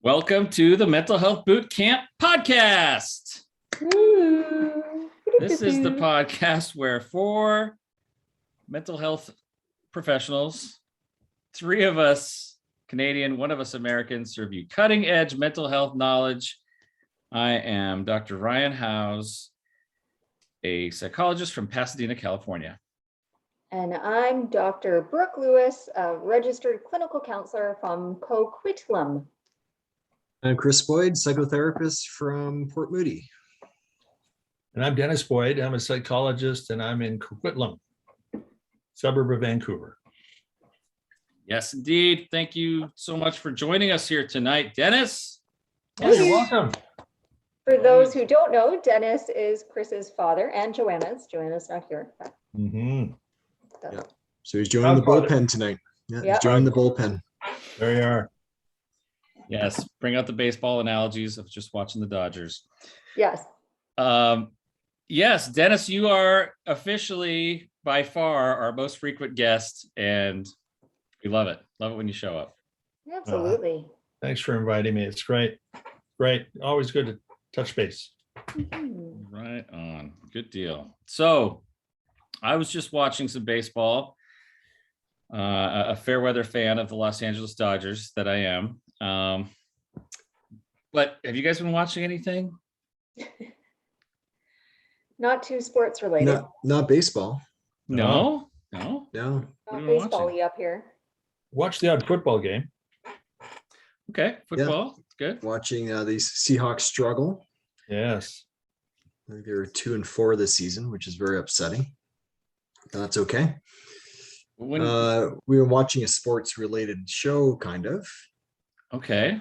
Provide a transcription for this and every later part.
Welcome to the Mental Health Boot Camp podcast. This is the podcast where four mental health professionals, three of us Canadian, one of us American, serve you cutting edge mental health knowledge. I am Dr. Ryan Howes, a psychologist from Pasadena, California. And I'm Dr. Brooke Lewis, a registered clinical counselor from Coquitlam. I'm Denis Boyd, psychotherapist from Port Moody. And I'm Denis Boyd. I'm a psychologist and I'm in Coquitlam, suburb of Vancouver. Yes, indeed. Thank you so much for joining us here tonight, Denis. Yes, you're welcome. For those who don't know, Denis is Chris's father and Joanna's. Joanna's not here. So he's joining the bullpen tonight. Yeah, he's joining the bullpen. There you are. Yes, bring out the baseball analogies of just watching the Dodgers. Yes. Yes, Denis, you are officially by far our most frequent guest, and we love it. Love it when you show up. Absolutely. Thanks for inviting me. It's great. Great. Always good to touch base. Right on. Good deal. So I was just watching some baseball, a fair weather fan of the Los Angeles Dodgers that I am. But have you guys been watching anything? Not too sports related. Not baseball. No. No. Not What are we baseball-y up here. Watch the odd football game. Okay, football. Good. Watching these Seahawks struggle. Yes. I think they were 2-4 this season, which is very upsetting. That's okay. We were watching a sports-related show, kind of. Okay.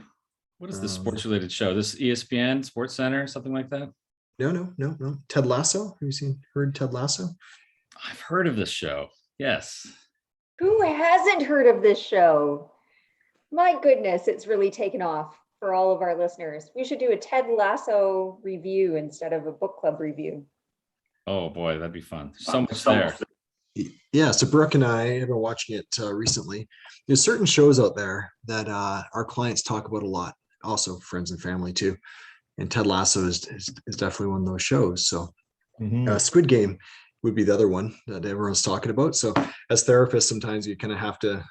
What is this sports related show? This ESPN Sports Center, something like that? No. Ted Lasso. Have you heard Ted Lasso? I've heard of this show. Yes. Who hasn't heard of this show? My goodness, it's really taken off for all of our listeners. We should do a Ted Lasso review instead of a book club review. Oh boy, that'd be fun. So much there. Yeah, so Brooke and I have been watching it recently. There's certain shows out there that our clients talk about a lot, also friends and family too. And Ted Lasso is definitely one of those shows. So Squid Game would be the other one that everyone's talking about. So as therapists, sometimes you kind of have to,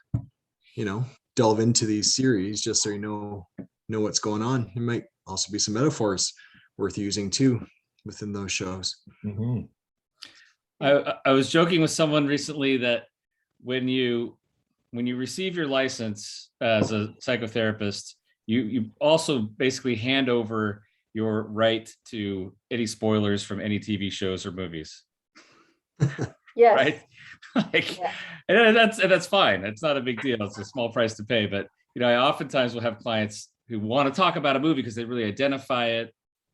delve into these series just so you know what's going on. There might also be some metaphors worth using too within those shows. I was joking with someone recently that when you receive your license as a psychotherapist, you also basically hand over your right to any spoilers from any TV shows or movies. Yes. Right? And that's fine. It's not a big deal. It's a small price to pay. But I oftentimes will have clients who want to talk about a movie because they really identify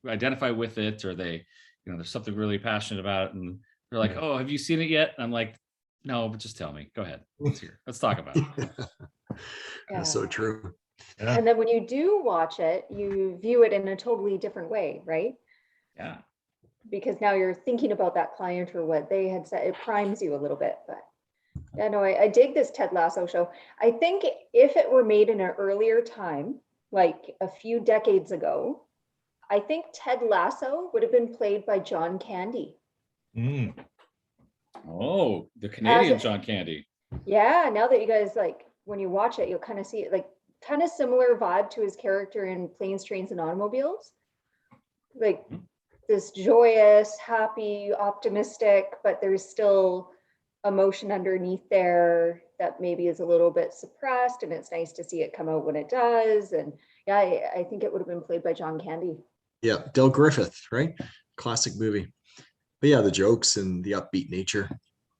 with it, or they, there's something really passionate about it, and they're like, "Oh, have you seen it yet?" And I'm like, "No, but just tell me. Go ahead. Let's talk about it." That's so true. Yeah. And then when you do watch it, you view it in a totally different way, right? Yeah. Because now you're thinking about that client or what they had said. It primes you a little bit. But yeah, no, I dig this Ted Lasso show. I think if it were made in an earlier time, like a few decades ago, I think Ted Lasso would have been played by John Candy. Oh, the Canadian John Candy. Yeah, now that you guys, when you watch it, you'll kind of see it, kind of similar vibe to his character in Planes, Trains, and Automobiles. This joyous, happy, optimistic, but there's still emotion underneath there that maybe is a little bit suppressed, and it's nice to see it come out when it does. And yeah, I think it would have been played by John Candy. Yeah, Del Griffith, right? Classic movie. But yeah, the jokes and the upbeat nature,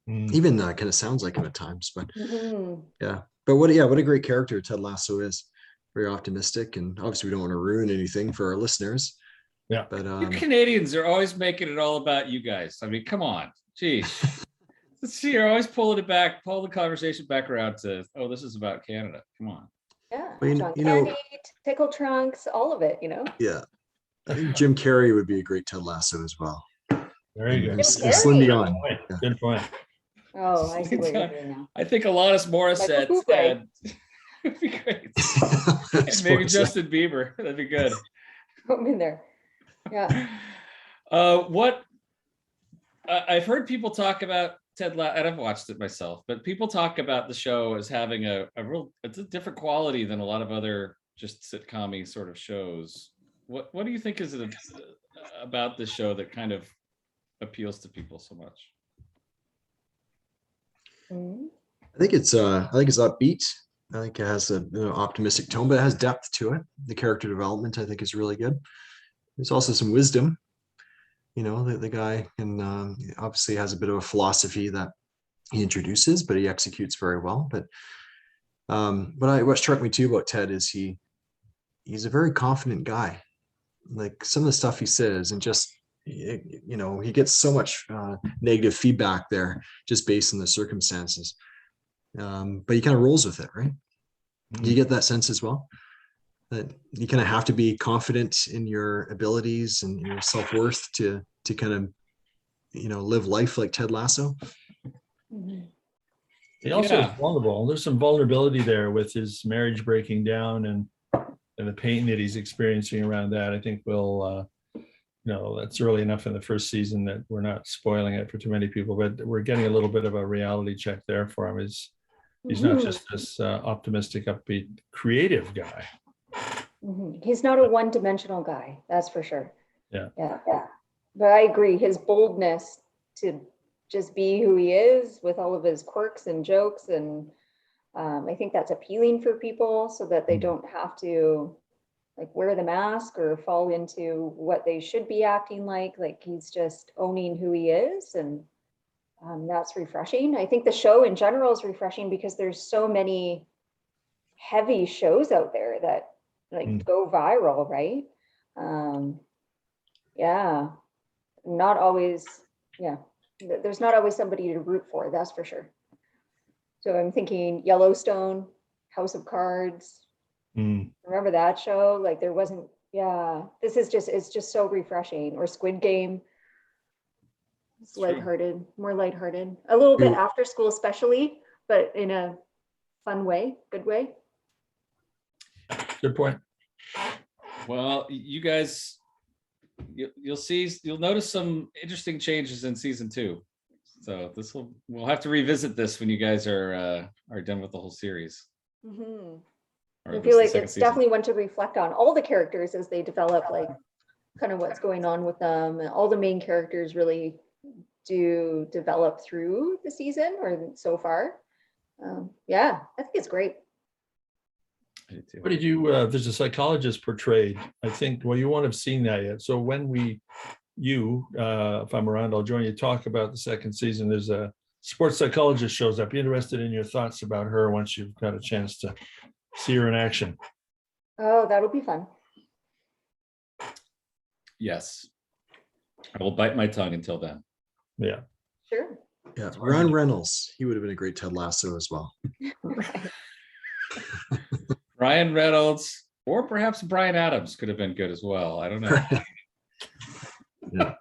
even kind of sounds like him at times. But yeah, but what a great character Ted Lasso is. Very optimistic, and obviously we don't want to ruin anything for our listeners. Yeah, but you Canadians are always making it all about you guys. I mean, come on, geez. You're always pull the conversation back around to, oh, this is about Canada. Come on. Yeah, Well, John Candy, Pickle Trunks, all of it, Yeah, I think Jim Carrey would be a great Ted Lasso as well. There you go. And Celine Dion. Good point. Oh, I see what you're doing now. I think Alanis Morissette said, it'd be great. Maybe suppose. Justin Bieber. That'd be good. Put him in there. Yeah. What I've heard people talk about Ted Lasso, and I've watched it myself, but people talk about the show as having it's a different quality than a lot of other just sitcom-y sort of shows. What do you think is it about this show that kind of appeals to people so much? Mhm. I think it's upbeat. I think it has an optimistic tone, but it has depth to it. The character development, I think, is really good. There's also some wisdom. The guy can obviously has a bit of a philosophy that he introduces, but he executes very well. But what struck me too about Ted is he's a very confident guy. Like some of the stuff he says, and just he gets so much negative feedback there just based on the circumstances. But he kind of rolls with it, right? Do you get that sense as well? That you kind of have to be confident in your abilities and your self-worth to kind of live life like Ted Lasso. Mhm. He also is Yeah. vulnerable. There's some vulnerability there with his marriage breaking down and the pain that he's experiencing around that. I think that's early enough in the first season that we're not spoiling it for too many people, but we're getting a little bit of a reality check there for him. He's not just this optimistic, upbeat, creative guy. Mhm. He's not a one-dimensional guy, that's for sure. Yeah. But I agree, his boldness to just be who he is with all of his quirks and jokes, and I think that's appealing for people so that they don't have to like wear the mask or fall into what they should be acting like. Like he's just owning who he is, and that's refreshing. I think the show in general is refreshing because there's so many heavy shows out there that go viral, right? Yeah, not always. Yeah, there's not always somebody to root for, that's for sure. So I'm thinking Yellowstone, House of Cards. Remember that show? Like there wasn't. Yeah, it's just so refreshing. Or Squid Game. It's lighthearted, more lighthearted, a little bit after school, especially, but in a fun way, good way. Good point. Well, you guys, you'll notice some interesting changes in season 2. So we'll have to revisit this when you guys are done with the whole series. Mm-hmm. Or I at feel least like the it's second season. definitely one to reflect on all the characters as they develop, like kind of what's going on with them, and all the main characters really do develop through the season or so far. Yeah, I think it's great. I do too. What did there's a psychologist portrayed, I think, well, you won't have seen that yet. So when if I'm around, I'll join you, talk about the second season. There's a sports psychologist shows up. Be interested in your thoughts about her once you've got a chance to see her in action. Oh, that'll be fun. Yes. I will bite my tongue until then. Yeah. Sure. Yeah, Ryan Reynolds, he would have been a great Ted Lasso as well. Right. Ryan Reynolds, or perhaps Brian Adams could have been good as well. I don't know. Yeah.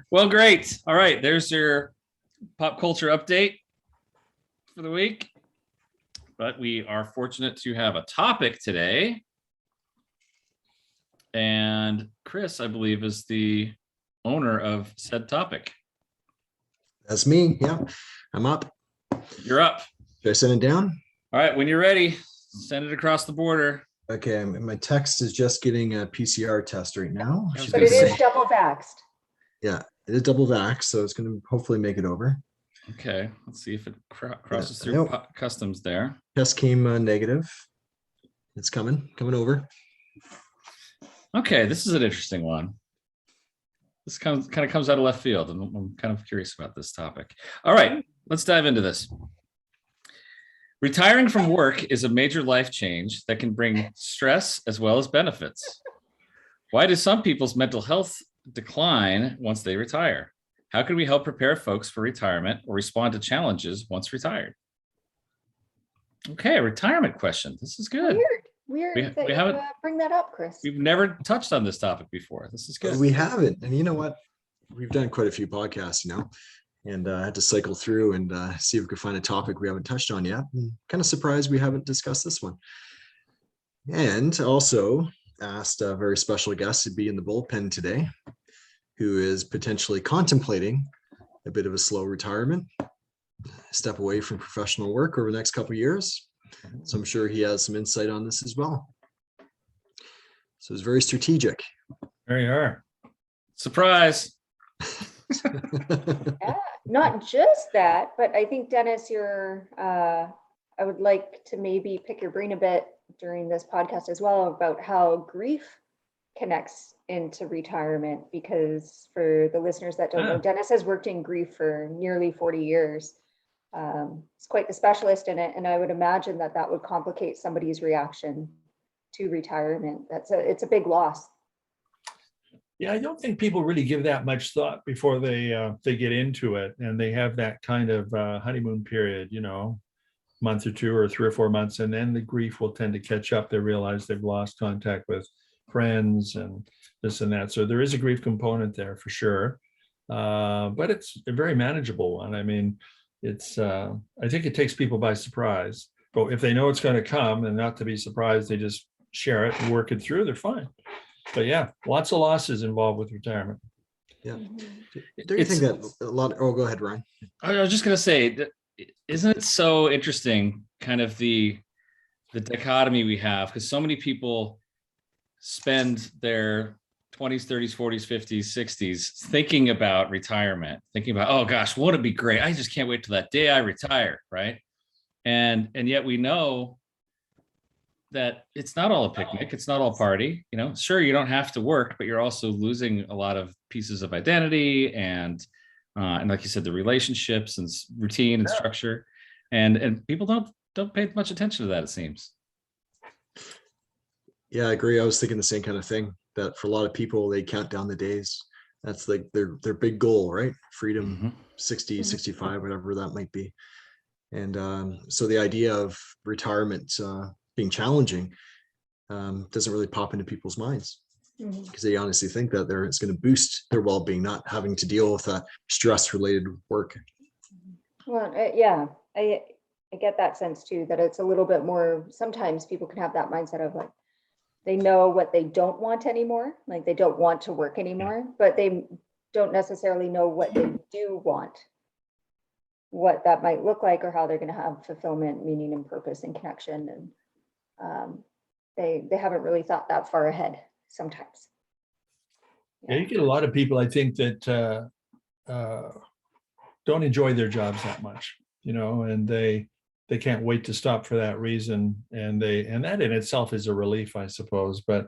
Well, great. All right, there's your pop culture update for the week. But we are fortunate to have a topic today. And Chris, I believe, is the owner of said topic. That's me. Yeah, I'm up. You're up. Should I send it down? All right, when you're ready, send it across the border. Okay, my text is just getting a PCR test right now. I was But gonna it is say. double vaxxed. Yeah, it is double vax, so it's going to hopefully make it over. Okay, let's see if it crosses through Nope. customs there. Test came negative. It's coming over. Okay, this is an interesting one. This kind of comes out of left field, and I'm kind of curious about this topic. All right, let's dive into this. Retiring from work is a major life change that can bring stress as well as benefits. Why do some people's mental health decline once they retire? How can we help prepare folks for retirement or respond to challenges once retired? Okay, retirement question. This is good. Weird that we you haven't- bring that up, Chris. We've never touched on this topic before. This is good. We haven't, and you know what? We've done quite a few podcasts, and I had to cycle through and see if we could find a topic we haven't touched on yet. Kind of surprised we haven't discussed this one. And also asked a very special guest to be in the bullpen today, who is potentially contemplating a bit of a slow retirement, step away from professional work over the next couple of years. So I'm sure he has some insight on this as well. So it's very strategic. There you are. Surprise. Yeah, not just that, but I think Dennis, I would like to maybe pick your brain a bit during this podcast as well about how grief connects into retirement, because for the listeners that don't know, Dennis has worked in grief for nearly 40 years. He's quite the specialist in it, and I would imagine that that would complicate somebody's reaction to retirement. It's a big loss. Yeah, I don't think people really give that much thought before they get into it, and they have that kind of honeymoon period, month or two or 3 or 4 months, and then the grief will tend to catch up. They realize they've lost contact with friends and this and that. So there is a grief component there for sure, but it's a very manageable one. I mean, it's I think it takes people by surprise, but if they know it's going to come and not to be surprised, they just share it and work it through, they're fine. But yeah, lots of losses involved with retirement. Yeah. Do you think that a lot? Oh, go ahead, Ryan. I was just going to say, that isn't it so interesting, kind of the dichotomy we have, because so many people spend their 20s, 30s, 40s, 50s, 60s thinking about retirement, thinking about, oh gosh, won't it be great? I just can't wait till that day I retire, right? And yet we know that it's not all a picnic, it's not all party. Sure, you don't have to work, but you're also losing a lot of pieces of identity and like you said, the relationships and routine and structure, and people don't pay much attention to that, it seems. Yeah, I agree. I was thinking the same kind of thing, that for a lot of people, they count down the days. That's like their big goal, right? Freedom, 60, 65, whatever that might be. And so the idea of retirement being challenging doesn't really pop into people's minds, because they honestly think that it's going to boost their well-being, not having to deal with that stress-related work. Well, yeah, I get that sense too, that it's a little bit more, sometimes people can have that mindset of like, they know what they don't want anymore, like they don't want to work anymore, but they don't necessarily know what they do want, what that might look like, or how they're going to have fulfillment, meaning and purpose and connection. And they haven't really thought that far ahead sometimes. Yeah, you get a lot of people, I think, that don't enjoy their jobs that much, and they can't wait to stop for that reason. And that in itself is a relief, I suppose. But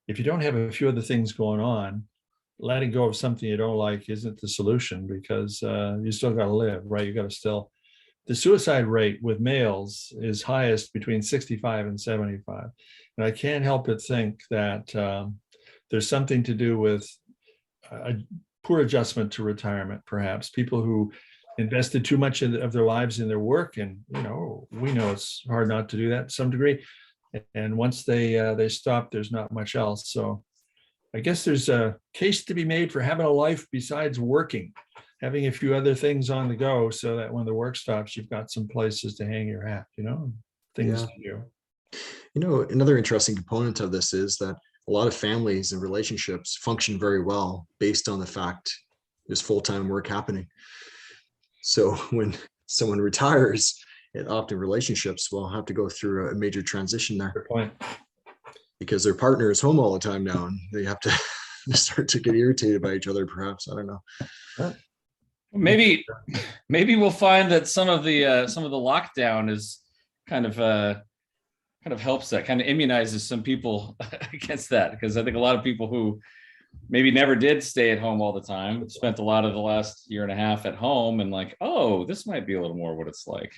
if you don't have a few other things going on, letting go of something you don't like isn't the solution, because you still got to live, right? You got to still. The suicide rate with males is highest between 65 and 75. And I can't help but think that there's something to do with a poor adjustment to retirement, perhaps. People who invested too much of their lives in their work, and we know it's hard not to do that to some degree. And once they stop, there's not much else. So I guess there's a case to be made for having a life besides working, having a few other things on the go, so that when the work stops, you've got some places to hang your hat, things to do. Another interesting component of this is that a lot of families and relationships function very well based on the fact there's full-time work happening. So when someone retires, often relationships will have to go through a major transition there. Good point. Because their partner is home all the time now, and they have to start to get irritated by each other, perhaps. I don't know. Maybe we'll find that some of the lockdown is kind of helps that, kind of immunizes some people against that, because I think a lot of people who maybe never did stay at home all the time spent a lot of the last year and a half at home, and like, oh, this might be a little more what it's like.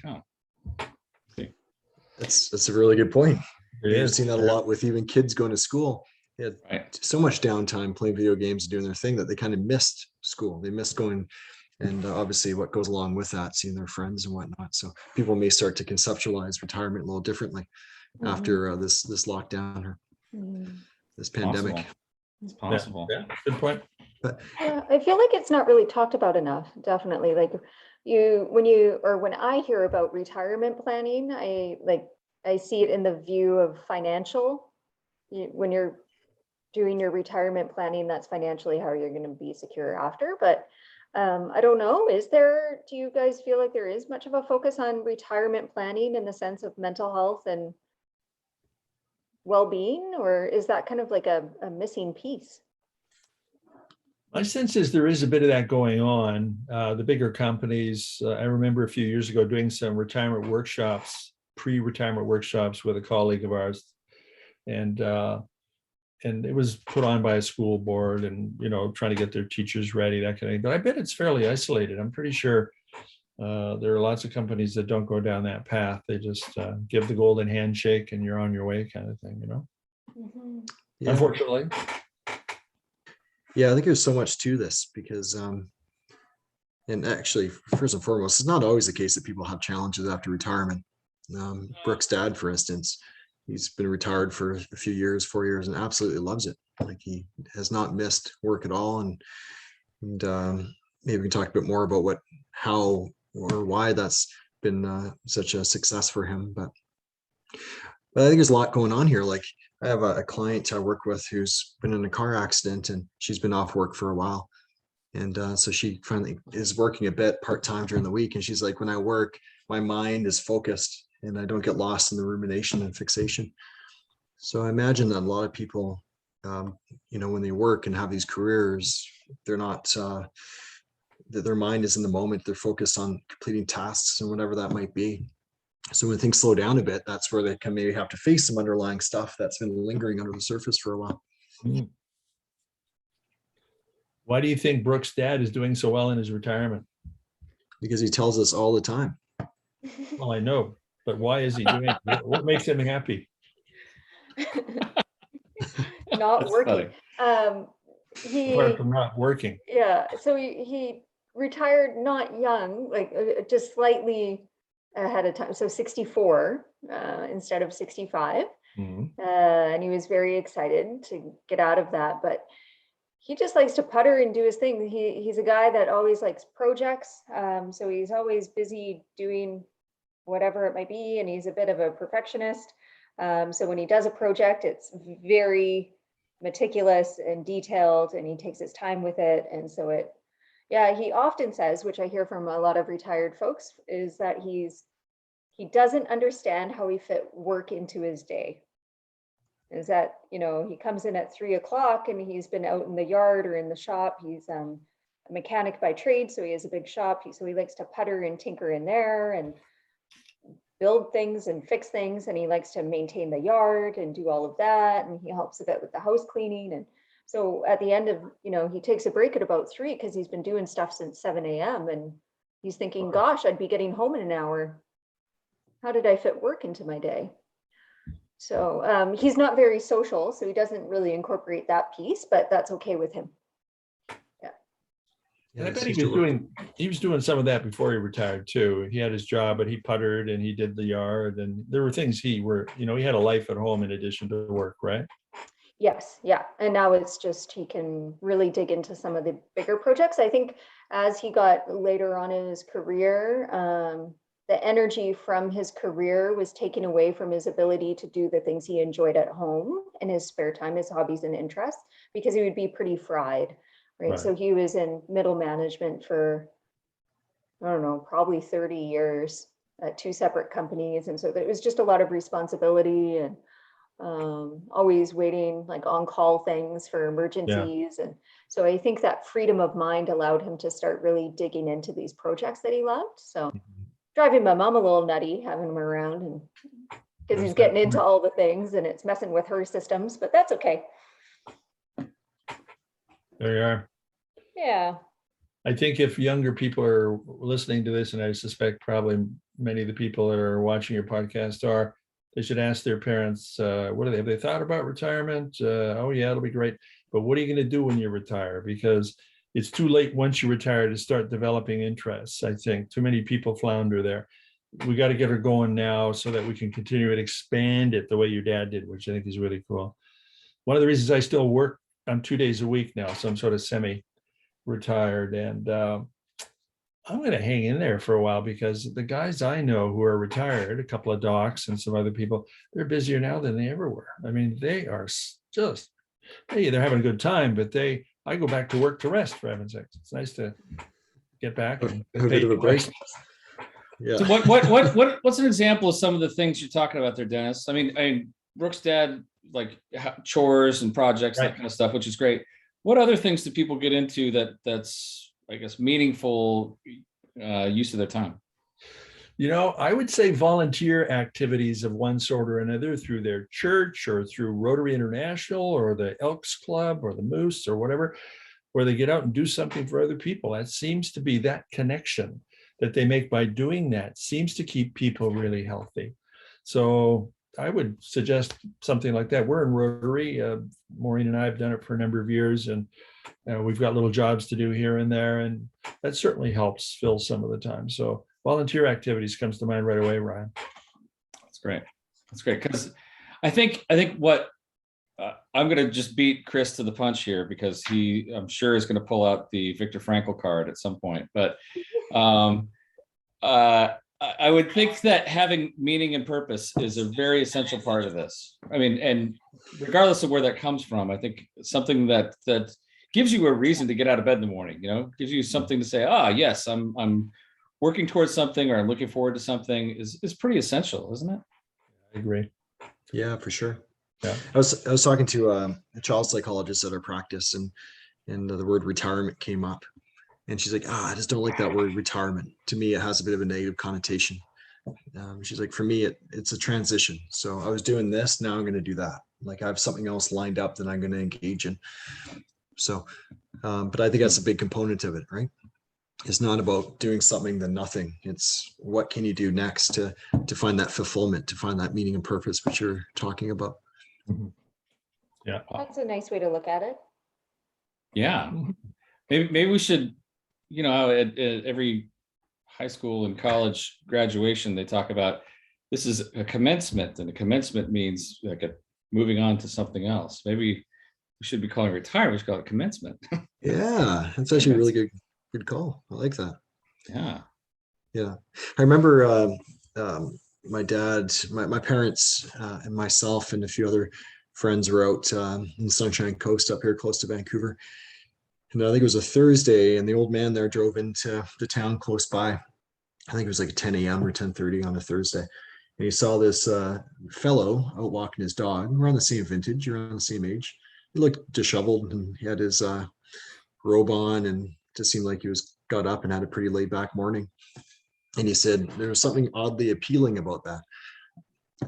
That's a really good point. I've seen that a lot with even kids going to school. They had so much downtime playing video games and doing their thing that they kind of missed school. They missed going, and obviously what goes along with that, seeing their friends and whatnot. So people may start to conceptualize retirement a little differently after this lockdown or this pandemic. It's possible. Yeah, good point. Yeah, I feel like it's not really talked about enough, definitely. Like when I hear about retirement planning, I see it in the view of financial. When you're doing your retirement planning, that's financially how you're going to be secure after. But I don't know, do you guys feel like there is much of a focus on retirement planning in the sense of mental health and well-being, or is that kind of like a missing piece? My sense is there is a bit of that going on. The bigger companies, I remember a few years ago doing some retirement workshops, pre-retirement workshops with a colleague of ours. And it was put on by a school board and, trying to get their teachers ready, that kind of thing. But I bet it's fairly isolated. I'm pretty sure there are lots of companies that don't go down that path. They just give the golden handshake and you're on your way kind of thing, Mm-hmm. Yeah. Unfortunately. Yeah, I think there's so much to this because, and actually, first and foremost, it's not always the case that people have challenges after retirement. Brooke's dad, for instance, he's been retired for a few years, 4 years, and absolutely loves it. Like he has not missed work at all. And maybe we can talk a bit more about how or why that's been such a success for him. But I think there's a lot going on here. Like I have a client I work with who's been in a car accident and she's been off work for a while. And so she finally is working a bit part-time during the week. And she's like, when I work, my mind is focused and I don't get lost in the rumination and fixation. So I imagine that a lot of people, when they work and have these careers, they're not, that their mind is in the moment. They're focused on completing tasks and whatever that might be. So when things slow down a bit, that's where they can maybe have to face some underlying stuff that's been lingering under the surface for a while. Mm. Why do you think Brooke's dad is doing so well in his retirement? Because he tells us all the time. Well, I know, but why is he doing it? What makes him happy? Not That's working. Apart from not working. Yeah, so he retired not young, like just slightly ahead of time, so 64 instead of 65. Mm-hmm. And he was very excited to get out of that, but he just likes to putter and do his thing. He's a guy that always likes projects, so he's always busy doing whatever it might be, and he's a bit of a perfectionist. So when he does a project, it's very meticulous and detailed, and he takes his time with it. And so he often says, which I hear from a lot of retired folks, is that he doesn't understand how he fit work into his day. Is that, he comes in at 3:00 and he's been out in the yard or in the shop. He's a mechanic by trade, so he has a big shop. So he likes to putter and tinker in there and build things and fix things. And he likes to maintain the yard and do all of that. And he helps a bit with the house cleaning. And so at the end of, he takes a break at about 3 because he's been doing stuff since 7 a.m. And he's thinking, gosh, I'd be getting home in an hour. How did I fit work into my day? So he's not very social, so he doesn't really incorporate that piece, but that's okay with him. Yeah. And I bet he was doing some of that before he retired too. He had his job, but he puttered and he did the yard, and there were things he had a life at home in addition to work, right? Yes, yeah. And now it's just he can really dig into some of the bigger projects. I think as he got later on in his career, the energy from his career was taken away from his ability to do the things he enjoyed at home in his spare time, his hobbies and interests, because he would be pretty fried, right? So he was in middle management for, I don't know, probably 30 years at 2 separate companies. And so it was just a lot of responsibility and always waiting, like on call things for emergencies. And so I think that freedom of mind allowed him to start really digging into these projects that he loved. So driving my mom a little nutty having him around, and because he's getting into all the things and it's messing with her systems, but that's okay. There you are. Yeah. I think if younger people are listening to this, and I suspect probably many of the people that are watching your podcast are, they should ask their parents, have they thought about retirement? Oh yeah, it'll be great. But what are you going to do when you retire? Because it's too late once you retire to start developing interests. I think too many people flounder there. We got to get her going now so that we can continue to expand it the way your dad did, which I think is really cool. One of the reasons I still work I'm 2 days a week now, so I'm sort of semi-retired, and I'm going to hang in there for a while because the guys I know who are retired, a couple of docs and some other people, they're busier now than they ever were. I mean, they are just, hey, they're having a good time, but I go back to work to rest, for heaven's sakes. It's nice to get back and Have a bit of a break. Yeah. So what's an example of some of the things you're talking about there, Dennis? I mean, Brooke's dad, like chores and projects, Right. that kind of stuff, which is great. What other things do people get into that's, I guess, meaningful use of their time? I would say volunteer activities of one sort or another through their church or through Rotary International or the Elks Club or the Moose or whatever, where they get out and do something for other people. That seems to be that connection that they make by doing that seems to keep people really healthy. So I would suggest something like that. We're in Rotary. Maureen and I have done it for a number of years, and we've got little jobs to do here and there, and that certainly helps fill some of the time. So volunteer activities comes to mind right away, Ryan. That's great. That's great, because I think what I'm going to just beat Chris to the punch here, because I'm sure is going to pull out the Viktor Frankl card at some point. But I would think that having meaning and purpose is a very essential part of this. I mean, and regardless of where that comes from, I think something that gives you a reason to get out of bed in the morning, gives you something to say, yes, I'm working towards something, or I'm looking forward to something is pretty essential, isn't it? I agree. Yeah, for sure. Yeah. I was talking to a child psychologist at our practice, and the word retirement came up, and she's like, I just don't like that word retirement. To me, it has a bit of a negative connotation. She's like, for me, it's a transition. So I was doing this, now I'm going to do that. Like I have something else lined up that I'm going to engage in. So, but I think that's a big component of it, right? It's not about doing something then nothing. It's what can you do next to find that fulfillment, to find that meaning and purpose, which you're talking about. Mhm. Yeah. That's a nice way to look at it. Yeah. Maybe we should, at every high school and college graduation, they talk about this is a commencement, and a commencement means like moving on to something else. Maybe we should be calling it retirement. We should call it commencement. Yeah, that's actually a really good call. I like that. Yeah. Yeah. I remember my dad, my parents, and myself and a few other friends were out in the Sunshine Coast up here close to Vancouver. And I think it was a Thursday, and the old man there drove into the town close by. I think it was like 10 a.m. or 10:30 on a Thursday. And he saw this fellow out walking his dog. We're on the same vintage, you're on the same age. He looked disheveled, and he had his robe on, and just seemed like he got up and had a pretty laid back morning. And he said there was something oddly appealing about that.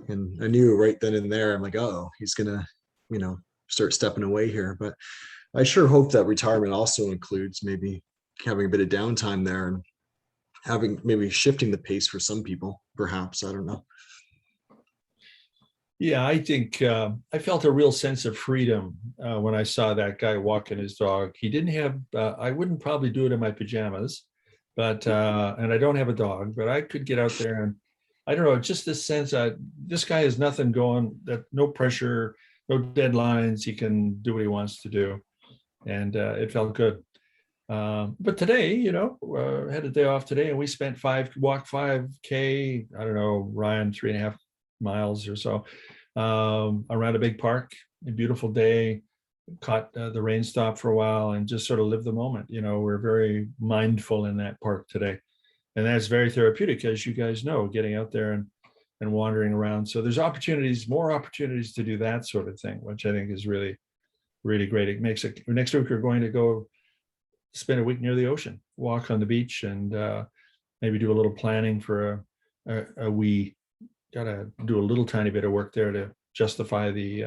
And I knew right then and there, I'm like, oh, he's gonna, start stepping away here. But I sure hope that retirement also includes maybe having a bit of downtime there, and maybe shifting the pace for some people, perhaps. I don't know. Yeah, I think I felt a real sense of freedom when I saw that guy walking his dog. He didn't have, I wouldn't probably do it in my pajamas, but, and I don't have a dog, but I could get out there and I don't know, just this sense that this guy has nothing going, that no pressure, no deadlines. He can do what he wants to do. And it felt good. But today, had a day off today, and we walked 5K, I don't know, Ryan, 3.5 miles or so, around a big park. A beautiful day, caught the rain stop for a while, and just sort of lived the moment. We're very mindful in that park today, and that's very therapeutic, as you guys know, getting out there and wandering around. So there's more opportunities to do that sort of thing, which I think is really, really great. It makes it, next week we're going to go spend a week near the ocean, walk on the beach, and maybe do a little planning for we gotta do a little tiny bit of work there to justify the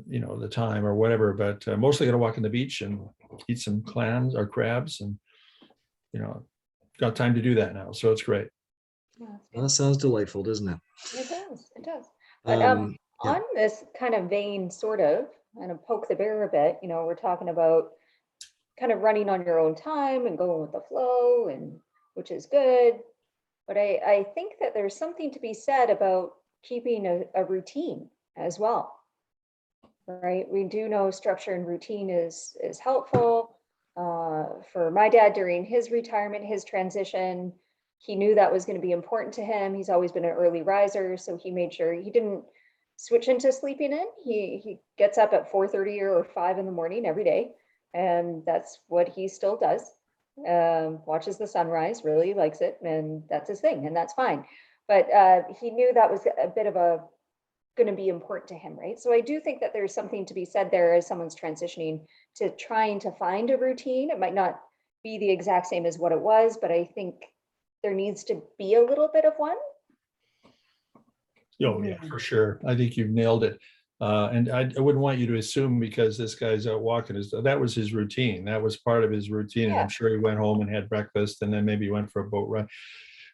the time or whatever, but mostly gonna walk on the beach and eat some clams or crabs, and got time to do that now, so it's great. Yeah, Well, that sounds delightful, doesn't it? it does. But on this kind of vein, sort of, and poke the bear a bit, we're talking about kind of running on your own time and going with the flow, and which is good. But I think that there's something to be said about keeping a routine as well. right? We do know structure and routine is helpful. For my dad during his retirement, his transition, he knew that was going to be important to him. He's always been an early riser, so he made sure he didn't switch into sleeping in. He gets up at 4:30 or 5 in the morning every day, and that's what he still does. Watches the sunrise, really likes it, and that's his thing, and that's fine. But he knew that was a bit of a going to be important to him, right? So I do think that there's something to be said there as someone's transitioning to trying to find a routine. It might not be the exact same as what it was, but I think there needs to be a little bit of one. Oh, yeah, for sure. I think you've nailed it. And I wouldn't want you to assume because this guy's out walking, that was his routine. That was part of his routine. And Yeah. I'm sure he went home and had breakfast and then maybe went for a boat ride.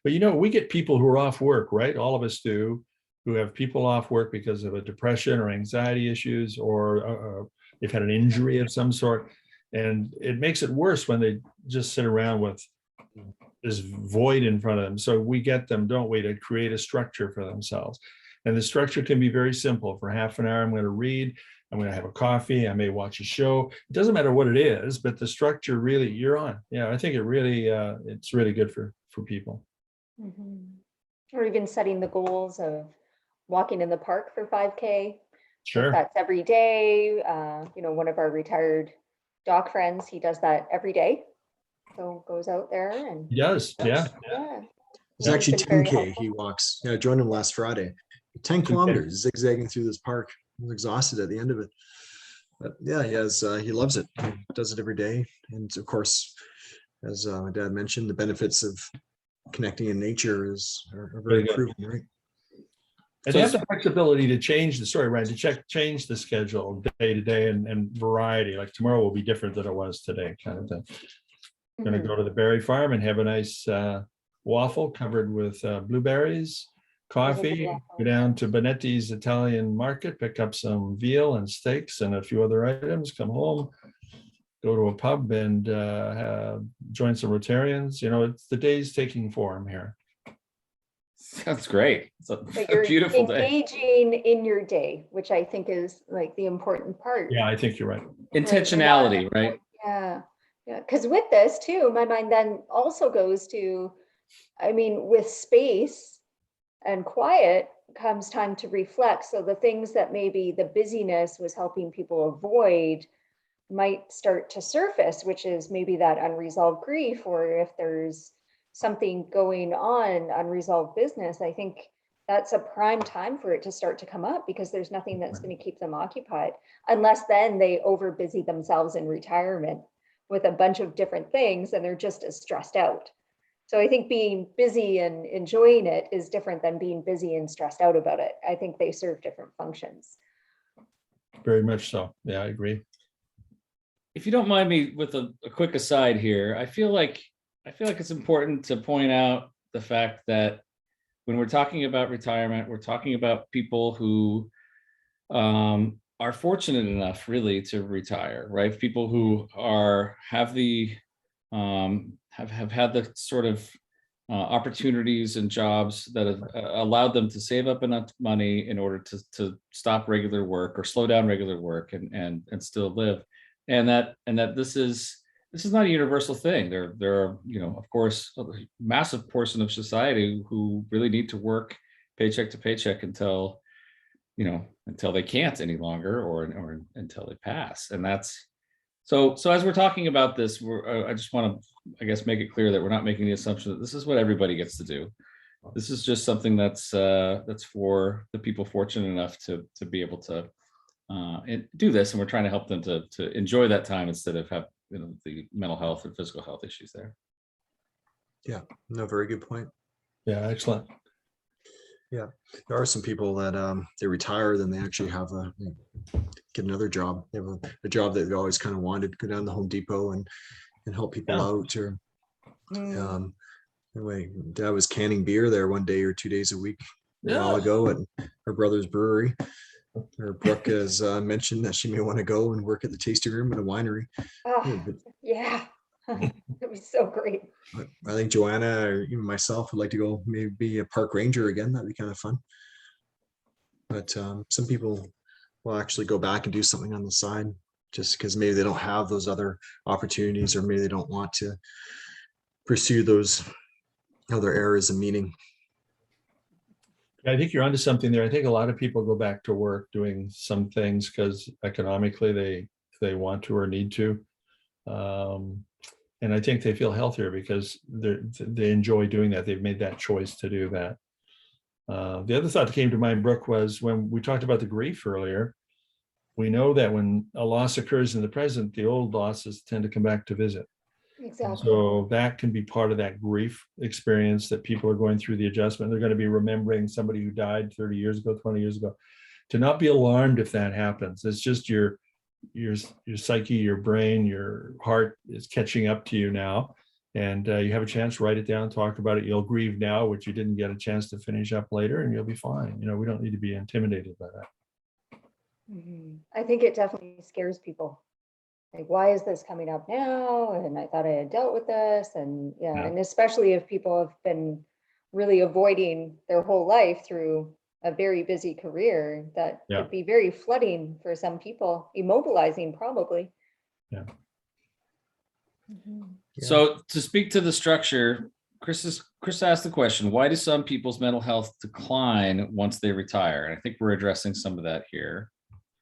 But we get people who are off work, right? All of us do, who have people off work because of a depression or anxiety issues, or they've had an injury of some sort. And it makes it worse when they just sit around with this void in front of them. So we get them, don't we, to create a structure for themselves. And the structure can be very simple. For half an hour, I'm going to read, I'm going to have a coffee, I may watch a show. It doesn't matter what it is, but the structure really, you're on. Yeah, I think it really, it's really good for people. Or even setting the goals of walking in the park for 5K. Sure. That's every day. One of our retired doc friends, he does that every day. So goes out there and He does, yeah. It's actually been very 10K helpful. he walks. Yeah, I joined him last Friday. 10 kilometers zigzagging through this park. I was exhausted at the end of it. But yeah, he loves it. He does it every day. And of course, as my dad mentioned, the benefits of connecting in nature are very proven, right? And they have the flexibility to change the story, right? To change the schedule day to day and variety. Like tomorrow will be different than it was today, kind of thing. Going to go to the berry farm and have a nice waffle covered with blueberries, coffee, go down to Bonetti's Italian market, pick up some veal and steaks and a few other items, come home, go to a pub and join some Rotarians. It's the day's taking form here. Sounds great. It's a beautiful day. Engaging in your day, which I think is like the important part. Yeah, I think you're right. Intentionality, right? Yeah. Because with this too, my mind then also goes to, with space and quiet comes time to reflect. So the things that maybe the busyness was helping people avoid might start to surface, which is maybe that unresolved grief, or if there's something going on, unresolved business. I think that's a prime time for it to start to come up because there's nothing that's going to keep them occupied, unless then they over busy themselves in retirement with a bunch of different things and they're just as stressed out. So I think being busy and enjoying it is different than being busy and stressed out about it. I think they serve different functions. Very much so. Yeah, I agree. If you don't mind me with a quick aside here, I feel like it's important to point out the fact that when we're talking about retirement, we're talking about people who are fortunate enough really to retire, right? People who have had the sort of opportunities and jobs that have allowed them to save up enough money in order to stop regular work or slow down regular work and still live. And that this is not a universal thing. There are, of course, a massive portion of society who really need to work paycheck to paycheck until they can't any longer or until they pass. And that's so as we're talking about this, I just want to, I guess, make it clear that we're not making the assumption that this is what everybody gets to do. This is just something that's for the people fortunate enough to be able to do this, and we're trying to help them to enjoy that time instead of have the mental health and physical health issues there. Yeah, no, very good point. Yeah, excellent. Yeah, there are some people that they retire, then they actually have get another job. They have a job that they always kind of wanted, go down to Home Depot and help people out. Or anyway, Dad was canning beer there one day or 2 days a week a while ago at her brother's brewery. Or Brooke has mentioned that she may want to go and work at the tasting room at a winery. Yeah, it'd be so great. I think Joanna or even myself would like to go maybe be a park ranger again. That'd be kind of fun. But some people will actually go back and do something on the side, just because maybe they don't have those other opportunities, or maybe they don't want to pursue those other areas of meaning. I think you're onto something there. I think a lot of people go back to work doing some things because economically they want to or need to. And I think they feel healthier because they enjoy doing that. They've made that choice to do that. The other thought that came to mind, Brooke, was when we talked about the grief earlier, we know that when a loss occurs in the present, the old losses tend to come back to visit. Exactly. So that can be part of that grief experience that people are going through the adjustment. They're going to be remembering somebody who died 30 years ago, 20 years ago. To not be alarmed if that happens. It's just your psyche, your brain, your heart is catching up to you now. And you have a chance, write it down, talk about it. You'll grieve now, which you didn't get a chance to finish up later, and you'll be fine. You know, we don't need to be intimidated by that. I think it definitely scares people. Like, why is this coming up now? And I thought I had dealt with this. And yeah, and especially if people have been really avoiding their whole life through a very busy career, that could be very flooding for some people, immobilizing probably. Yeah. So to speak to the structure, Chris asked the question, why do some people's mental health decline once they retire? And I think we're addressing some of that here,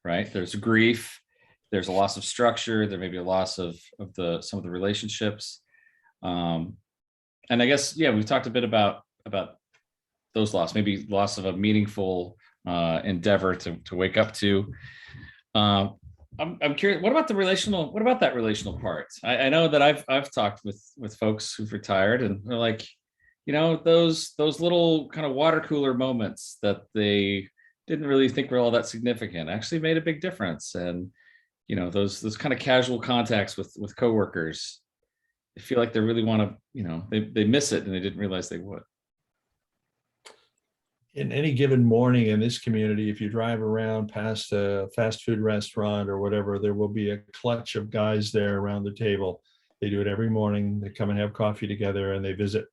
right? There's grief, there's a loss of structure, there may be a loss of some of the relationships. And I guess, yeah, we've talked a bit about those loss, maybe loss of a meaningful endeavor to wake up to. I'm curious, what about that relational part? I know that I've talked with folks who've retired, and they're like, you know, those little kind of water cooler moments that they didn't really think were all that significant actually made a big difference. And, you know, those kind of casual contacts with coworkers, they feel like they really want to, you know, they miss it and they didn't realize they would. In any given morning in this community, if you drive around past a fast food restaurant or whatever, there will be a clutch of guys there around the table. They do it every morning. They come and have coffee together and they visit.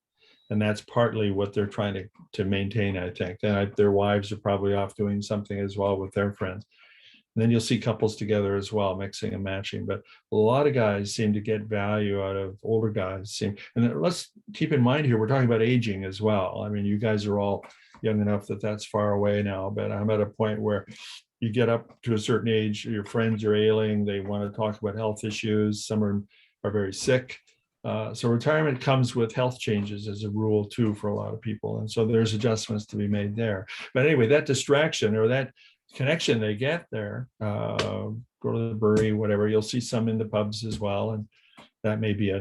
And that's partly what they're trying to maintain, I think. And their wives are probably off doing something as well with their friends. And then you'll see couples together as well, mixing and matching. But a lot of guys seem to get value out of older guys. And let's keep in mind here, we're talking about aging as well. I mean, you guys are all young enough that that's far away now, but I'm at a point where you get up to a certain age, your friends are ailing, they want to talk about health issues, some are very sick. So retirement comes with health changes as a rule too for a lot of people. And so there's adjustments to be made there. But anyway, that distraction or that connection they get there, go to the brewery, whatever, you'll see some in the pubs as well. And that may be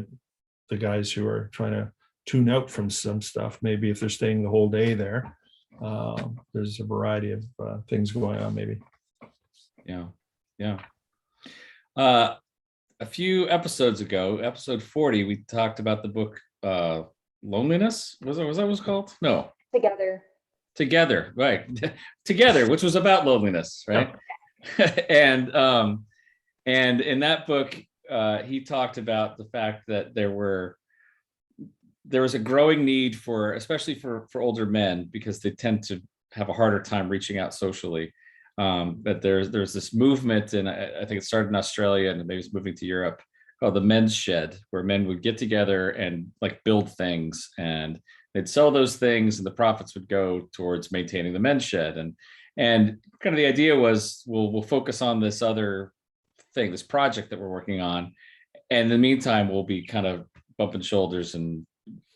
the guys who are trying to tune out from some stuff, maybe if they're staying the whole day there. There's a variety of things going on, maybe. Yeah. A few episodes ago, episode 40, we talked about the book Loneliness. Was that what it was called? No. Together, right? Together, which was about loneliness, right? Yeah. And in that book, he talked about the fact that there was a growing need for, especially for older men, because they tend to have a harder time reaching out socially. But there's this movement, and I think it started in Australia and maybe it's moving to Europe, called the men's shed, where men would get together and like build things, and they'd sell those things, and the profits would go towards maintaining the men's shed. And kind of the idea was, we'll focus on this other thing, this project that we're working on, and in the meantime, we'll be kind of bumping shoulders and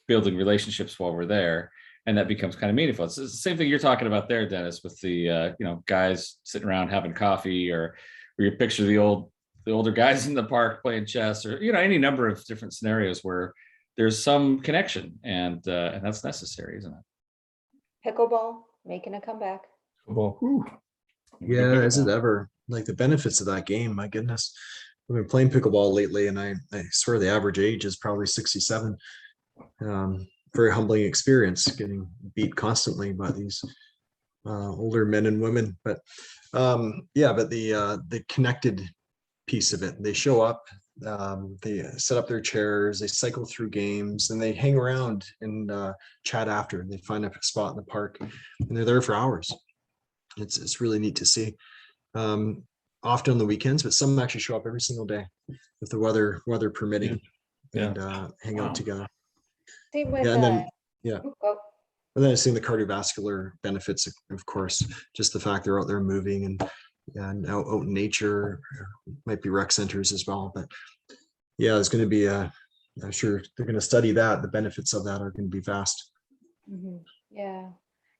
building relationships while we're there, and that becomes kind of meaningful. It's the same thing you're talking about there, Dennis, with the guys sitting around having coffee, or you picture the older guys in the park playing chess, or any number of different scenarios where there's some connection, and that's necessary, isn't it? Pickleball making a comeback. Yeah, is it ever? Like the benefits of that game, my goodness. I've been playing pickleball lately, and I swear the average age is probably 67. Very humbling experience, getting beat constantly by these older men and women. But the connected piece of it, they show up, they set up their chairs, they cycle through games, and they hang around and chat after. They find a spot in the park, and they're there for hours. It's really neat to see. often on the weekends, but some actually show up every single day if the weather permitting, Yeah. and hang Wow. out together. Same with, Yeah, and then yeah, oh, and then I've seen the cardiovascular benefits, of course, just the fact they're out there moving and out in nature, might be rec centers as well. But yeah, there's going to be I'm sure they're going to study that. The benefits of that are going to be vast. mhm. Yeah.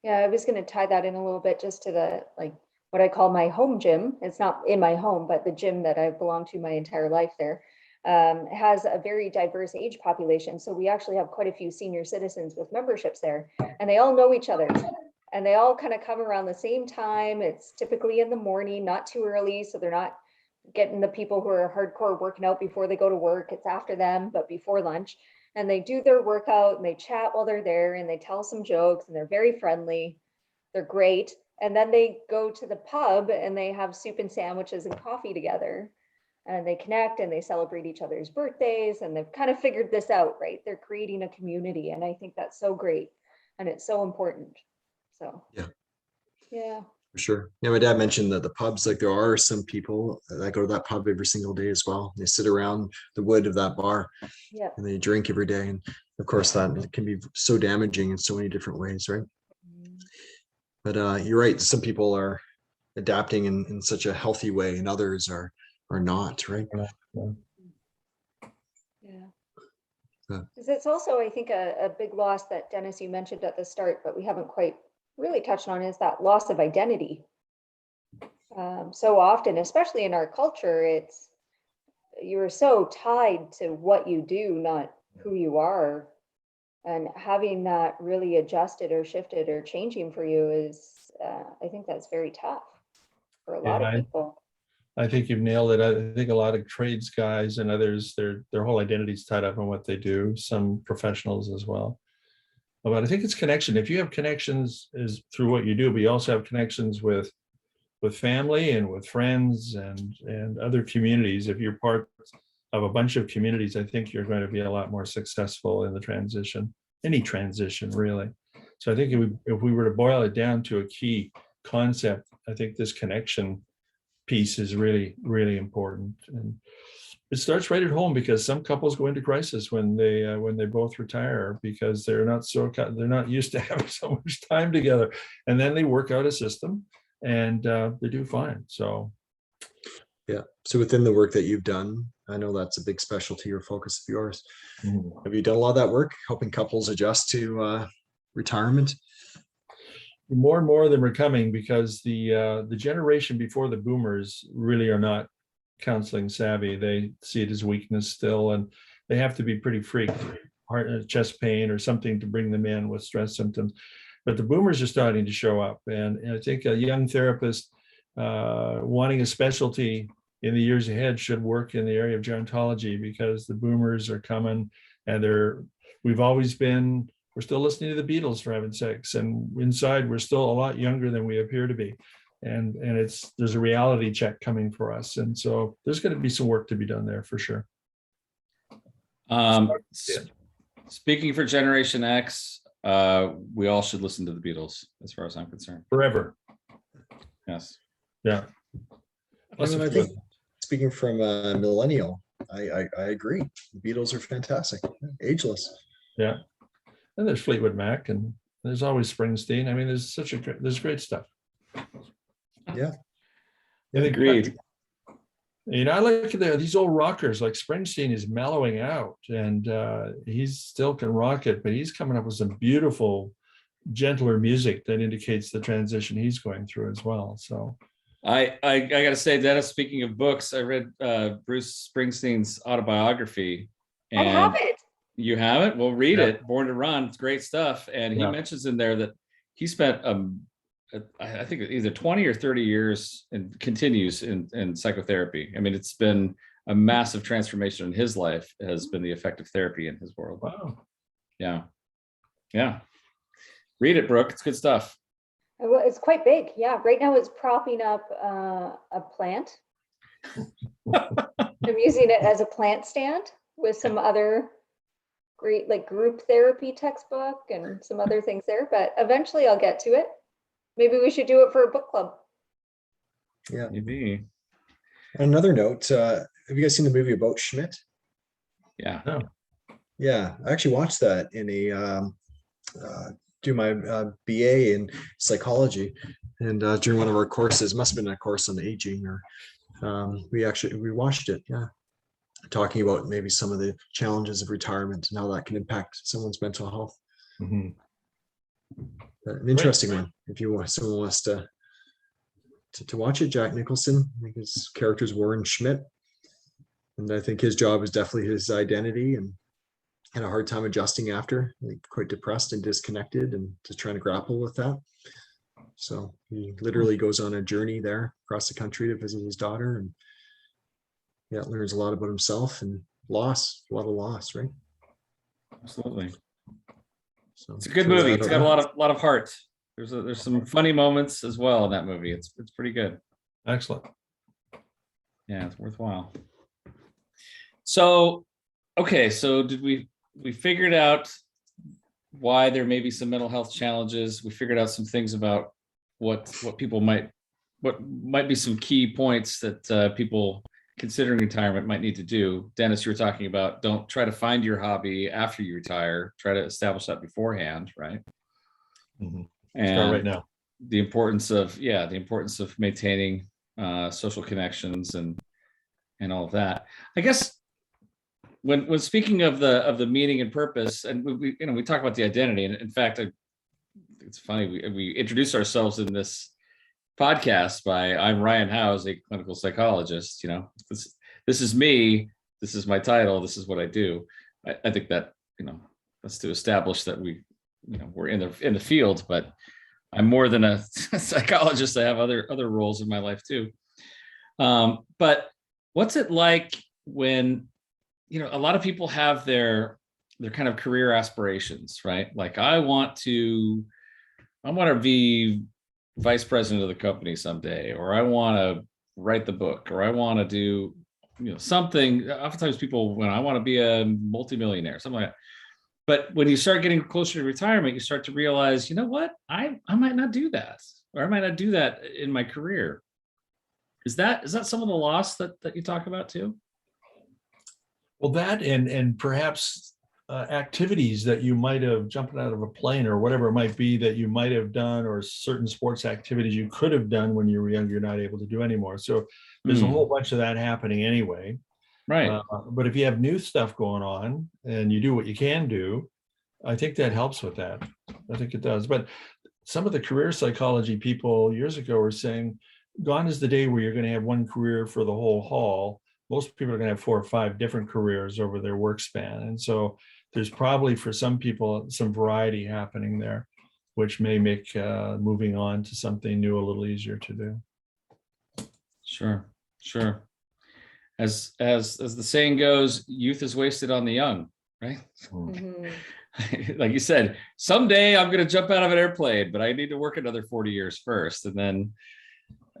Yeah, I was going to tie that in a little bit just to the, like, what I call my home gym. It's not in my home, but the gym that I've belonged to my entire life there has a very diverse age population. So we actually have quite a few senior citizens with memberships there, and they all know each other. And they all kind of come around the same time. It's typically in the morning, not too early. So they're not getting the people who are hardcore working out before they go to work. It's after them, but before lunch. And they do their workout and they chat while they're there and they tell some jokes and they're very friendly. They're great. And then they go to the pub and they have soup and sandwiches and coffee together. And they connect and they celebrate each other's birthdays. And they've kind of figured this out, right? They're creating a community. And I think that's so great. And it's so important. So, Yeah. Yeah. For sure. Yeah, my dad mentioned that the pubs, like there are some people that go to that pub every single day as well. They sit around the wood of that bar Yeah. and they drink every day. And of course, that can be so damaging in so many different ways, right? But you're right. Some people are adapting in such a healthy way, and others are not, right? Yeah. Yeah. Because it's also, I think, a big loss that Dennis, you mentioned at the start, but we haven't quite really touched on, is that loss of identity. So often, especially in our culture, it's, you're so tied to what you do, not who you are. And having that really adjusted or shifted or changing for you is, I think that's very tough for a lot of people. I think you've nailed it. I think a lot of trades guys and others, their whole identity is tied up in what they do, some professionals as well. But I think it's connection. If you have connections is through what you do, but you also have connections with family and with friends and other communities. If you're part of a bunch of communities, I think you're going to be a lot more successful in the transition, any transition really. So I think if we were to boil it down to a key concept, I think this connection piece is really, really important. And it starts right at home, because some couples go into crisis when they both retire because they're not used to having so much time together, and then they work out a system and they do fine. So Yeah. So within the work that you've done, I know that's a big specialty or focus of yours. Have you done a lot of that work, helping couples adjust to retirement? more and more of them are coming, because the generation before the boomers really are not counseling savvy. They see it as weakness still, and they have to be pretty freaked, heart, chest pain or something to bring them in with stress symptoms. But the boomers are starting to show up, and I think a young therapist wanting a specialty in the years ahead should work in the area of gerontology, because the boomers are coming, and we're still listening to the Beatles, for heaven's sakes, and inside we're still a lot younger than we appear to be, and there's a reality check coming for us, and so there's going to be some work to be done there for sure. Speaking for Generation X, we all should listen to the Beatles, as far as I'm concerned. Forever. Yes. Yeah. I think speaking from a millennial, I agree. The Beatles are fantastic, ageless. Yeah. And there's Fleetwood Mac, and there's always Springsteen. I mean, there's great stuff. Yeah. Agreed. I look at these old rockers, like Springsteen is mellowing out, and he still can rock it, but he's coming up with some beautiful, gentler music that indicates the transition he's going through as well. So I gotta say, Dennis, speaking of books, I read Bruce Springsteen's autobiography. I have it. You have it? Well, read it. Born to Run. It's great stuff. And he mentions in there that he spent I think either 20 or 30 years and continues in psychotherapy. I mean, it's been a massive transformation in his life, has been the effective therapy in his world. Wow. Yeah. Read it, Brooke. It's good stuff. Well, it's quite big. Yeah. Right now it's propping up a plant. I'm using it as a plant stand with some other great like group therapy textbook and some other things there, but eventually I'll get to it. Maybe we should do it for a book club. Yeah. Maybe. On another note, have you guys seen the movie about Schmidt? Yeah. No. Yeah, I actually watched that in a do my BA in psychology, and during one of our courses, must have been a course on aging, or we watched it. Yeah, talking about maybe some of the challenges of retirement and how that can impact someone's mental health. Mhm. An interesting one. If you want, someone wants to watch it, Jack Nicholson. I think his character's Warren Schmidt, and I think his job is definitely his identity, and had a hard time adjusting after, like quite depressed and disconnected, and just trying to grapple with that. So he literally goes on a journey there across the country to visit his daughter, and yeah, learns a lot about himself and loss, a lot of loss, right? Absolutely. So It's a good throw movie. that It's out got a there. lot of heart. There's some funny moments as well in that movie. It's pretty good. Excellent. Yeah, it's worthwhile. So, okay, so did we figured out why there may be some mental health challenges. We figured out some things about what might be some key points that people considering retirement might need to do. Dennis, you were talking about don't try to find your hobby after you retire. Try to establish that beforehand, right? Mhm. And Start right now. the importance of maintaining social connections and all of that. I guess when speaking of the meaning and purpose, and we talk about the identity, and in fact, it's funny we introduce ourselves in this podcast by I'm Ryan Howes, a clinical psychologist. This is me. This is my title. This is what I do. I think that that's to establish that we're in the field, but I'm more than a psychologist. I have other roles in my life too. But what's it like when a lot of people have their kind of career aspirations, right? Like I want to be vice president of the company someday, or I want to write the book, or I want to do something. Oftentimes people, when I want to be a multimillionaire, something like that. But when you start getting closer to retirement, you start to realize, you know what, I might not do that, or I might not do that in my career. Is that some of the loss that you talk about too? Well, that and perhaps activities that you might have jumped out of a plane or whatever it might be that you might have done, or certain sports activities you could have done when you were young, you're not able to do anymore. So there's a whole bunch of that happening anyway. Right. But if you have new stuff going on and you do what you can do, I think that helps with that. I think it does. But some of the career psychology people years ago were saying, gone is the day where you're going to have one career for the whole haul. Most people are going to have 4 or 5 different careers over their work span. And so there's probably for some people some variety happening there, which may make moving on to something new a little easier to do. Sure. As the saying goes, youth is wasted on the young, right? Mhm. Like you said, someday I'm going to jump out of an airplane, but I need to work another 40 years first. And then,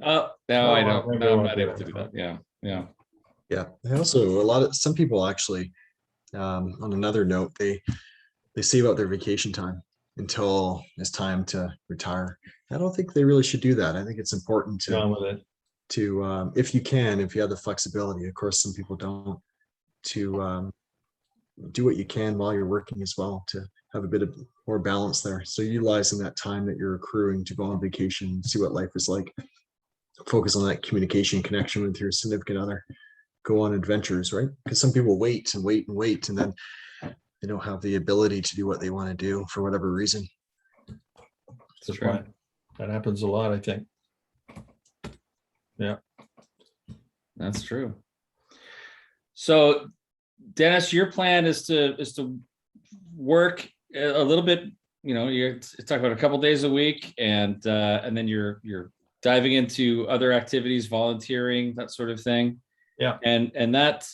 I don't, maybe no, I I'm won't not do able that. to do that. Yeah. Yeah, and also some people actually, on another note, they save out their vacation time until it's time to retire. I don't think they really should do that. I think it's important Get on with it. if you have the flexibility. Of course, some people don't, to do what you can while you're working as well, to have a bit of more balance there. So utilizing that time that you're accruing to go on vacation, see what life is like, focus on that communication connection with your significant other, go on adventures, right? Because some people wait and wait and wait, and then they don't have the ability to do what they want to do for whatever reason. That's right. That happens a lot, I think. Yeah. That's true. So Dennis, your plan is to work a little bit, you're talking about a couple days a week, and then you're diving into other activities, volunteering, that sort of thing. Yeah. And that,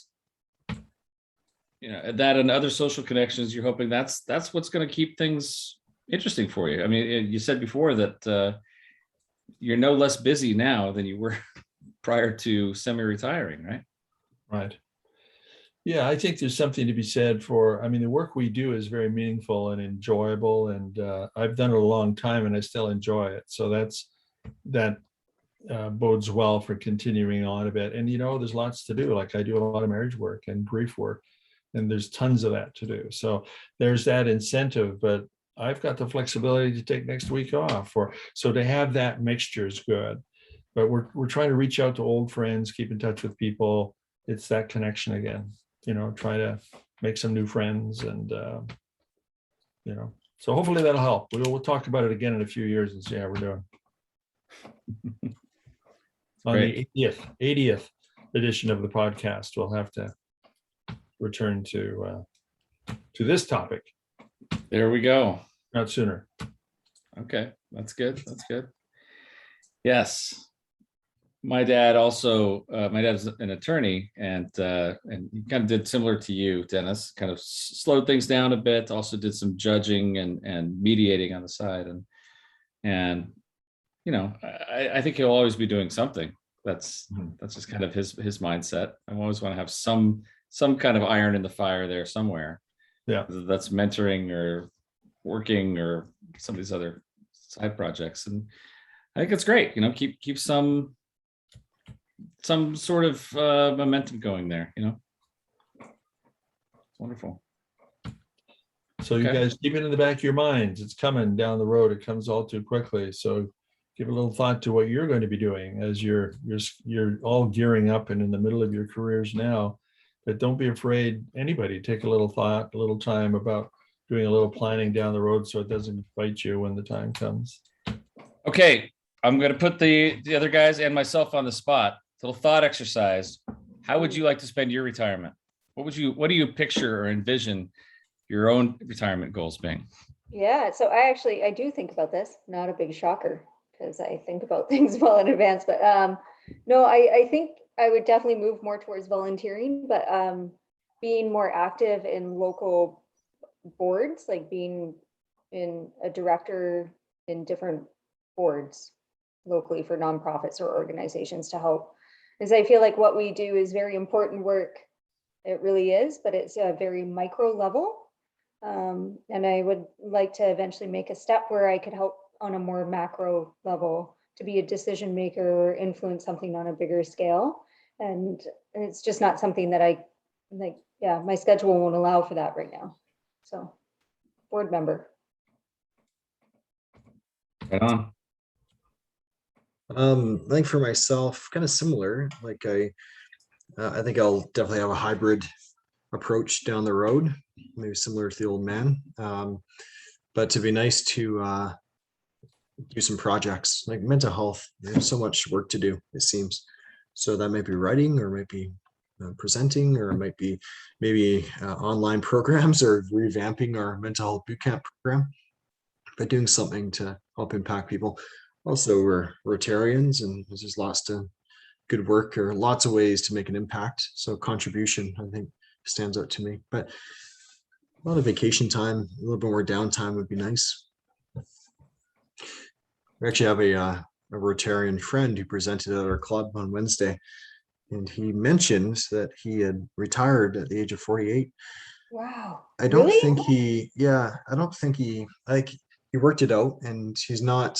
that and other social connections, you're hoping that's what's going to keep things interesting for you. I mean, you said before that you're no less busy now than you were prior to semi-retiring, right? Right. Yeah, I think there's something to be said for, the work we do is very meaningful and enjoyable, and I've done it a long time and I still enjoy it. So that bodes well for continuing on a bit. And, there's lots to do. Like I do a lot of marriage work and grief work, and there's tons of that to do. So there's that incentive, but I've got the flexibility to take next week off, so to have that mixture is good. But we're trying to reach out to old friends, keep in touch with people. It's that connection again, try to make some new friends, and so hopefully that'll help. We'll talk about it again in a few years and see how we're doing. On Great. the 80th edition of the podcast, we'll have to return to this topic. There we go. Not sooner. Okay, that's good. That's good. Yes. My dad's an attorney, and he kind of did similar to you, Dennis, kind of slowed things down a bit, also did some judging and mediating on the side. And I think he'll always be doing something. That's just kind of his mindset. I always want to have some kind of iron in the fire there somewhere. Yeah. Whether that's mentoring or working or some of these other side projects. And I think it's great, keep some sort of momentum going there, It's wonderful. So you guys keep it in the back of your minds. It's coming down the road. It comes all too quickly. So give a little thought to what you're going to be doing as you're all gearing up and in the middle of your careers now. But don't be afraid, anybody, take a little thought, a little time about doing a little planning down the road so it doesn't bite you when the time comes. Okay, I'm going to put the other guys and myself on the spot. Little thought exercise. How would you like to spend your retirement? What do you picture or envision your own retirement goals being? Yeah, so I do think about this, not a big shocker because I think about things well in advance, but no, I think I would definitely move more towards volunteering, but being more active in local boards, like being in a director in different boards locally for nonprofits or organizations to help. Because I feel like what we do is very important work. It really is, but it's a very micro level. And I would like to eventually make a step where I could help on a more macro level to be a decision maker or influence something on a bigger scale. And it's just not something that I like. Yeah, my schedule won't allow for that right now. So, board member. Right on. I think for myself, kind of similar. Like I think I'll definitely have a hybrid approach down the road, maybe similar to the old man. But to be nice to do some projects like mental health. There's so much work to do, it seems. So that might be writing, or might be presenting, or it might be maybe online programs, or revamping our mental health bootcamp program. But doing something to help impact people. Also, we're Rotarians, and there's just lots of good work, or lots of ways to make an impact. So contribution, I think, stands out to me. But a lot of vacation time, a little bit more downtime would be nice. We actually have a Rotarian friend who presented at our club on Wednesday, and he mentioned that he had retired at the age of 48. Wow. I don't Really? think I don't think he worked it out, and he's not,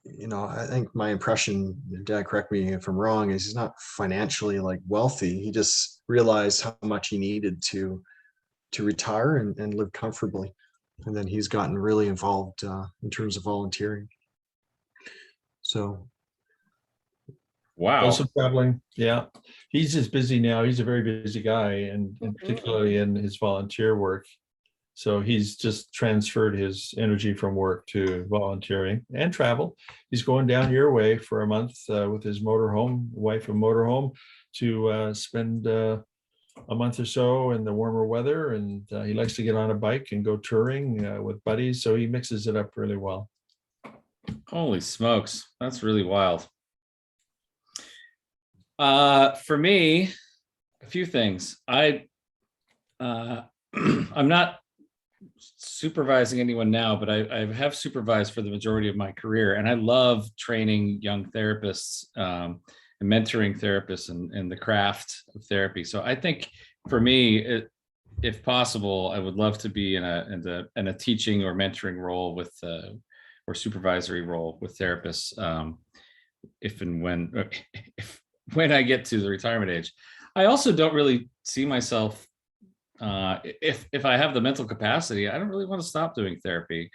I think my impression, Dad, correct me if I'm wrong, is he's not financially like wealthy. He just realized how much he needed to retire and live comfortably. And then he's gotten really involved in terms of volunteering. So. Wow. Also traveling. Yeah. He's just busy now. He's a very busy guy, and particularly in his volunteer work. So he's just transferred his energy from work to volunteering and travel. He's going down your way for a month with his wife and motorhome, to spend a month or so in the warmer weather. And he likes to get on a bike and go touring with buddies. So he mixes it up really well. Holy smokes. That's really wild. For me, a few things. I'm not supervising anyone now, but I have supervised for the majority of my career, and I love training young therapists and mentoring therapists in the craft of therapy. So I think for me, if possible, I would love to be in a teaching or mentoring role with or supervisory role with therapists. if and when, when I get to the retirement age. I also don't really see myself, if I have the mental capacity, I don't really want to stop doing therapy.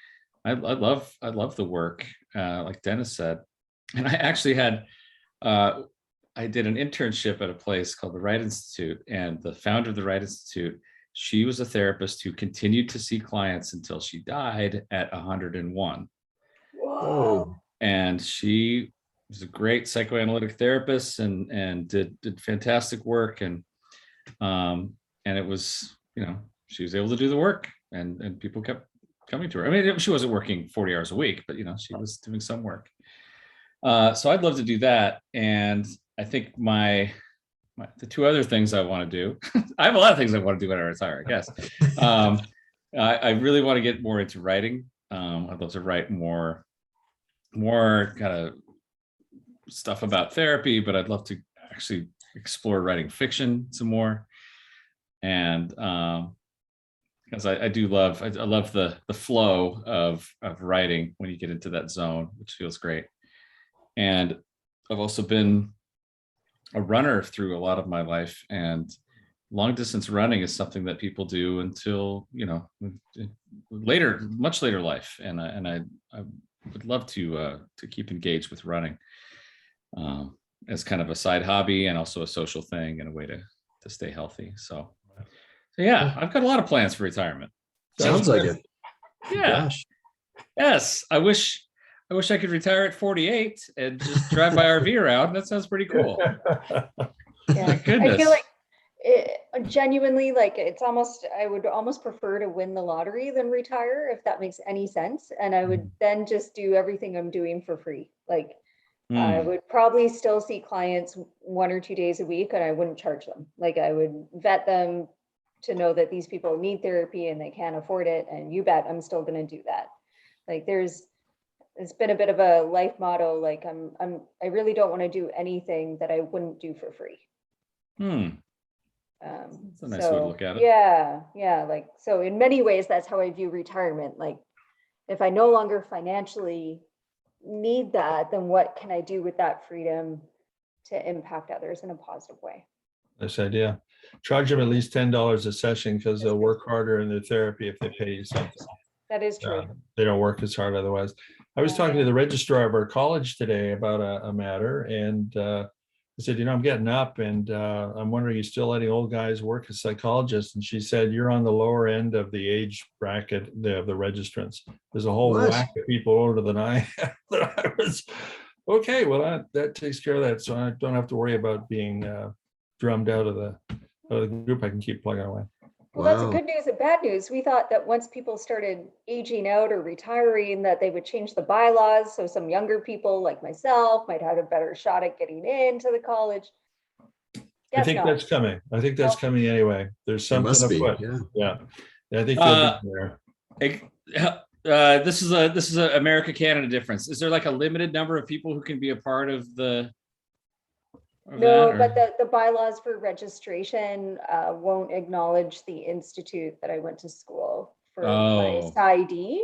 I love the work, like Dennis said. And I actually had, I did an internship at a place called the Wright Institute, and the founder of the Wright Institute, she was a therapist who continued to see clients until she died at 101. Oh, And she was a great psychoanalytic therapist and did fantastic work. And it was, she was able to do the work, and people kept coming to her. I mean, she wasn't working 40 hours a week, but she was doing some work. So I'd love to do that. And I think the two other things I want to do, I have a lot of things I want to do when I retire, I guess. I really want to get more into writing. I'd love to write more kind of stuff about therapy, but I'd love to actually explore writing fiction some more. And because I love the flow of writing when you get into that zone, which feels great. And I've also been a runner through a lot of my life, and long distance running is something that people do until much later life. And I would love to keep engaged with running as kind of a side hobby, and also a social thing, and a way to stay healthy. So yeah, I've got a lot of plans for retirement. sounds like it. Yeah. Gosh. Yes, I wish I could retire at 48 and just drive my RV around. That sounds pretty cool. Yeah. My goodness. I feel like genuinely, like I would almost prefer to win the lottery than retire, if that makes any sense. And I would then just do everything I'm doing for free. Like I would probably still see clients 1 or 2 days a week, and I wouldn't charge them. Like I would vet them to know that these people need therapy and they can't afford it. And you bet I'm still going to do that. Like it's been a bit of a life motto. Like I really don't want to do anything that I wouldn't do for free. That's a nice way to look at it. Yeah. Like, so in many ways, that's how I view retirement. Like if I no longer financially need that, then what can I do with that freedom to impact others in a positive way? Nice idea. Charge them at least $10 a session, because they'll work harder in their therapy if they pay you something. That is true. They don't work as hard otherwise. I was talking to the registrar of our college today about a matter, and I said, I'm getting up, and I'm wondering, are you still letting old guys work as psychologists? And she said, you're on the lower end of the age bracket of the registrants. There's a whole whack of people older than I was. Okay, well, that takes care of that. So I don't have to worry about being drummed out of the group. I can keep plugging away. Well, that's a good news and bad news. We thought that once people started aging out or retiring, that they would change the bylaws. So some younger people like myself might have a better shot at getting into the college. I think that's coming. I think that's coming anyway. There's something afoot. Yeah. I think there. This is a America-Canada difference. Is there like a limited number of people who can be a part of the? No, but the bylaws for registration won't acknowledge the institute that I went to school for my PsyD,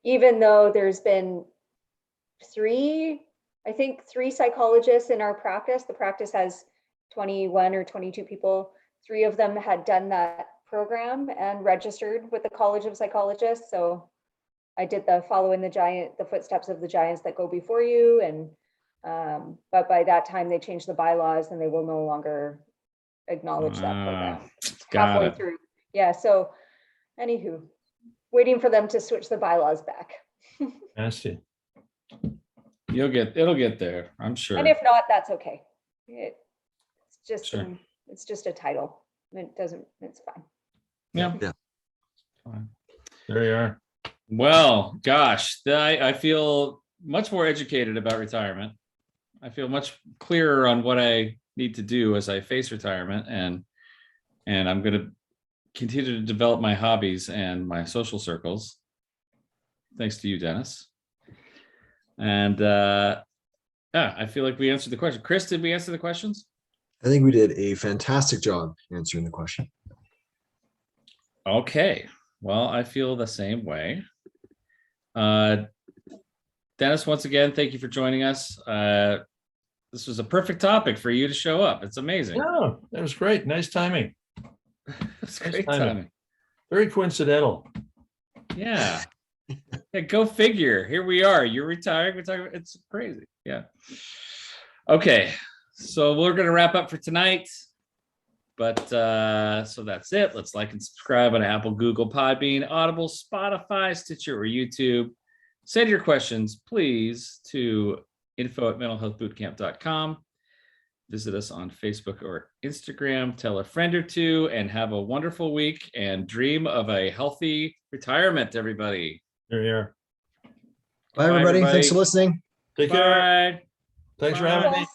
even though there's been three psychologists in our practice. The practice has 21 or 22 people. 3 of them had done that program and registered with the College of Psychologists. So I did the following the footsteps of the giants that go before you, and but by that time they changed the bylaws and they will no longer acknowledge that program. Halfway through. Yeah. So anywho, waiting for them to switch the bylaws back. Nasty. It'll get there, I'm sure. And if not, that's okay. It's just a title. It's fine. Yeah. Fine. There you are. Well, gosh, I feel much more educated about retirement. I feel much clearer on what I need to do as I face retirement, and I'm going to continue to develop my hobbies and my social circles. Thanks to you, Dennis. And I feel like we answered the question. Chris, did we answer the questions? I think we did a fantastic job answering the question. Okay. Well, I feel the same way. Dennis, once again, thank you for joining us. this was a perfect topic for you to show up. It's amazing. Yeah, that was great. Nice timing. It's Nice great timing. timing. Very coincidental. Yeah. Yeah, go figure. Here we are. You're retiring. We're talking. It's crazy. Yeah. Okay. So we're gonna wrap up for tonight. But so that's it. Let's like and subscribe on Apple, Google, Podbean, Audible, Spotify, Stitcher, or YouTube. Send your questions, please, to info@mentalhealthbootcamp.com. Visit us on Facebook or Instagram. Tell a friend or two, and have a wonderful week. And dream of a healthy retirement, everybody. Here you are. Bye, everybody. Thanks for listening. Take care. Bye. Thanks for Bye. having me.